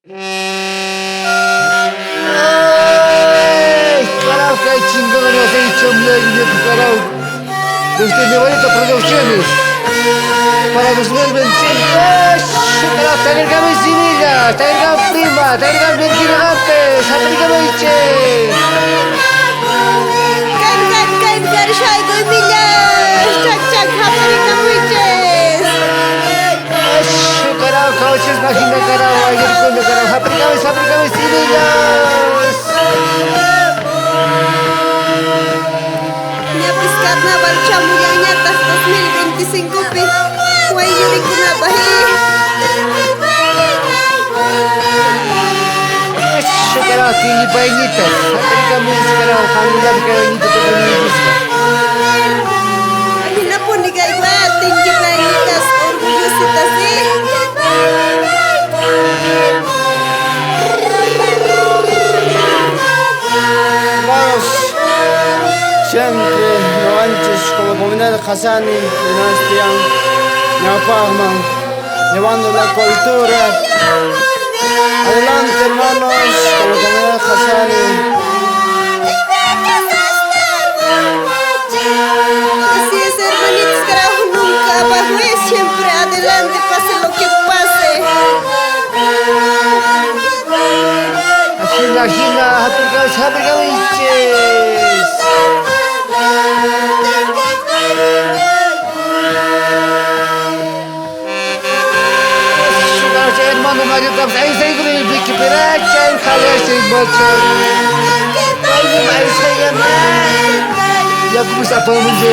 ¡Ay! Carajo, qué chingón nos ha dicho mi viejo carajo. Desde Nevarito Producciones. Para 2025. Carajo, tagergame Sevilla, tagergame Prima, tagergame Benquiragapes, tagergame Iche. Kar shay goy millas. Chak haparigame Iches. Carajo, cauches máquina carajo, ayer con carajo, tagergame Sevilla. Pues carnaval chamullañatas 2025 pi guayuricunapaji. Carajo, que painitas, tagergame carajo, familiar que bainito que me gusta. Ahina punika igual tingipainitas orgullositas Vamos, siempre no antes como comunidad Hasani, dinastía, Ñapagman, llevando la cultura. Adelante hermanos, como comunidad Hasani. Así es, hermanitos, carajo, nunca abajo es siempre adelante, pase lo que pase. Ajina, happy witches. Hermano Mario Campos, ahí está con el Vicky Peracha, el Jaleche, el Bocho. Ay, mi madre se llama. Ya como está todo el mundo.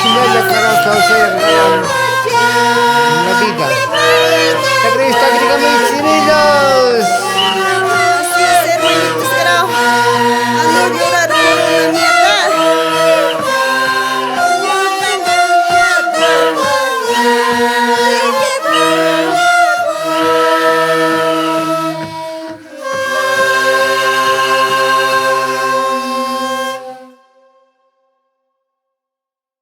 Nala carajo, causa la vida. Te crees que me